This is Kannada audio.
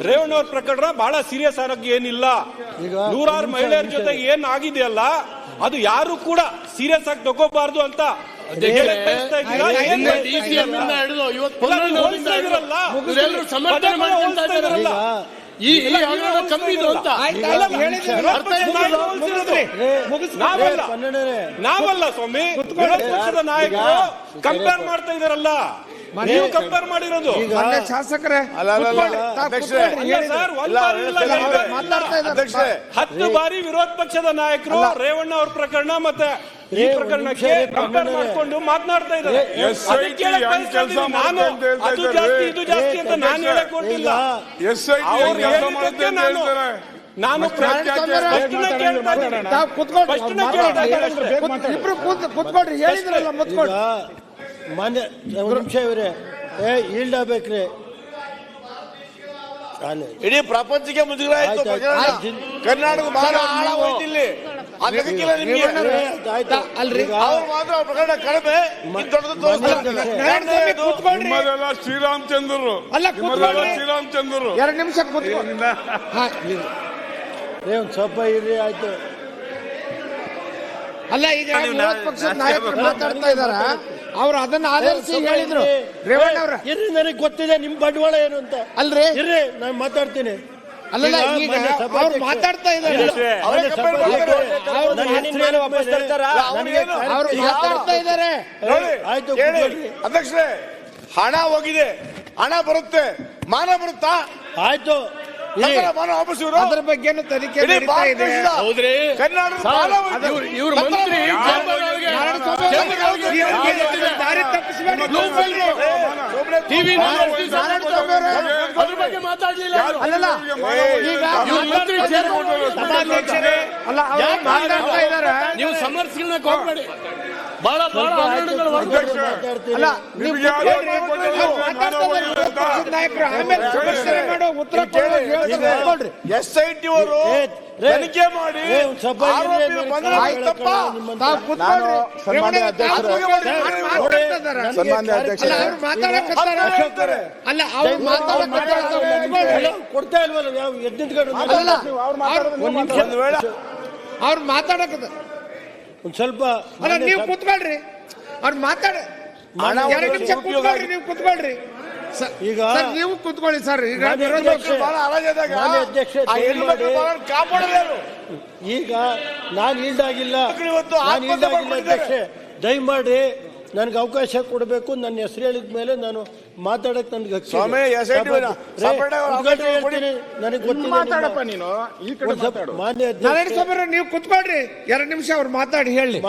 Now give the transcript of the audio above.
ರೇವಣ್ಣ ಅವ್ರ ಪ್ರಕರಣ ಬಹಳ ಸೀರಿಯಸ್ ಆಗಿ ಏನಿಲ್ಲ. ನೂರಾರು ಮಹಿಳೆಯರ ಜೊತೆ ಏನ್ ಆಗಿದೆಯಲ್ಲ ಅದು ಯಾರು ಕೂಡ ಸೀರಿಯಸ್ ಆಗಿ ತಗೋಬಾರ್ದು ಅಂತ ನಾವಲ್ಲ ಸ್ವಾಮಿ, ವಿರೋಧ ಪಕ್ಷದ ನಾಯಕರು ಕಂಪೇರ್ ಮಾಡ್ತಾ ಇದಾರಲ್ಲ, ನೀವು ಕಂಪೇರ್ ಮಾಡಿರೋದು. ಶಾಸಕರೇ 10 ಬಾರಿ ವಿರೋಧ ಪಕ್ಷದ ನಾಯಕರು ರೇವಣ್ಣ ಅವ್ರ ಪ್ರಕರಣ ಮತ್ತೆ ಈ ಪ್ರಕರಣಕ್ಕೆ ಕಂಪೇರ್ ಮಾಡ್ಕೊಂಡು ಮಾತನಾಡ್ತಾ ಇದ್ದಾರೆ. ನಾನು ಅದು ಜಾಸ್ತಿ ಇದು ಜಾಸ್ತಿ ಅಂತ ನಾನು ಹೇಳಕ್ ಕೊಟ್ಟಿಲ್ಲ. ನಾನು ಕುತ್ಕೊಳ್ರಿ ಹೇಳಿದ್ರಲ್ಲ ಮುತ್ಕೊಳ್ರಿ. ಮಾನ್ಯ ನಿಮಿಷ ಇವರೇ ಈಲ್ಡ್ ಆಗ್ಬೇಕ್ರಿ. ಇಡೀ ಪ್ರಪಂಚಕ್ಕೆ ಮುಜುಗರ ಆಯ್ತು. ಕರ್ನಾಟಕ ಬಹಳ ಆಳ ಹೋಯ್ತಿಲ್ಲಿ. ಅಲ್ರಿ ಅವ್ರು ಮಾತ್ರ ಪ್ರಕರಣ ಕಡಿಮೆ. ಶ್ರೀರಾಮಚಂದ್ರರು ಅಲ್ಲ ಶ್ರೀರಾಮಚಂದ್ರರು 2 ನಿಮಿಷ ಕುತ್ಕೊಂಡು ಒಂದ್ ಸ್ವಲ್ಪ ಇರ್ರಿ ಆಯ್ತು. ಅಲ್ಲ ಈಗ ವಿರೋಧ ಪಕ್ಷದ ನಾಯಕರು ಮಾತಾಡ್ತಾ ಇದಾರ, ಅವ್ರು ಅದನ್ನ ಆಧರಿಸಿ ಹೇಳಿದ್ರು. ರೇವಣ್ಣ ಅವ್ರ ಇರ್ರಿ, ನನಗೆ ಗೊತ್ತಿದೆ ನಿಮ್ ಬಂಡವಾಳ ಏನು ಅಂತ. ಅಲ್ರಿ ಇರ್ರಿ, ನಾನು ಮಾತಾಡ್ತೀನಿ. ಅಲ್ಲಲ್ಲ ಈಗ ಅವ್ರು ಮಾತಾಡ್ತಾ ಇದ್ದಾರೆ, ಅವ್ರು ಮಾತಾಡ್ತಾ ಇದ್ದಾರೆ. ಆಯ್ತು ಅಧ್ಯಕ್ಷರೇ, ಹಣ ಹೋಗಿದೆ, ಹಣ ಬರುತ್ತೆ, ಮಾನ ಬರುತ್ತಾ? ಆಯ್ತು, ಮಾನ ವಾಪಸ್ ಇವರು ಅದ್ರ ಬಗ್ಗೆ ತನಿಖೆ ನಡೀತಾ ಇದೆ. ಇವ್ರ ಮಂತ್ರಿ ದಾರಿ ತಪ್ಪಿಸಬೇಡಿ. ಅದ್ರ ಬಗ್ಗೆ ಮಾತಾಡ್ಲಿಲ್ಲ. ಅಲ್ಲಲ್ಲ ಈಗ ಅಲ್ಲ ಅವ್ರು ಮಾತಾಡ್ತಾ ಇದಾರೆ, ನೀವು ಸಮರ್ಥಿಸ್ಕೊಳ್ಳಕ್ಕೆ ಹೋಗ್ಬೇಡಿ. ಬಹಳ ಅಲ್ಲ ನೀವು ನಾಯಕರು ಆಮೇಲೆ ಸಮಸ್ಯೆ ಮಾಡೋ ಉತ್ತರ ಕೊಡ್ರಿ. SIT ಅವರು ತನಿಖೆ ಮಾಡಿ ಅಲ್ಲ ಅವ್ರು ಕೊಡ್ತಾ ಇಲ್ವಲ್ಲ ಯಾವ ಅವ್ರು ಮಾತಾಡಕತ್ತ ಒಂದ್ ಸ್ವಲ್ಪ. ಅಲ್ಲ ನೀವು ಕೂತ್ಕೊಳ್ರಿ, ಅವ್ರು ಮಾತಾಡ 2 ನಿಮಿಷ ಕೂತ್ಕೊಳ್ರಿ. ನೀವು ಕೂತ್ಕೊಳ್ರಿ ಈಗ ನೀವು ಕೂತ್ಕೊಳ್ಳಿ ಸರ್. ಈಗ ಕಾಪಾಡಲೇರು. ಈಗ ನಾನು ಈಲ್ಡ್ ಆಗಿಲ್ಲ ಅಧ್ಯಕ್ಷೆ, ದಯಮಾಡಿ ನನ್ಗೆ ಅವಕಾಶ ಕೊಡಬೇಕು. ನನ್ನ ಹೆಸರು ಹೇಳಿದ ಮೇಲೆ ನಾನು ಮಾತಾಡಕ್ ನನ್ಗೆ ಹೇಳ್ತೀನಿ. ನನಗೆ ಗೊತ್ತಿಲ್ಲ. ಮಾತಾಡಪ್ಪ ನೀನು. ಈ ಕಡೆ ಮಾತಾಡು. ಮಾನ್ಯ ನೀವು ಕೂತ್ಕೊಳ್ರಿ 2 ನಿಮಿಷ ಅವ್ರು ಮಾತಾಡಿ ಹೇಳಿ.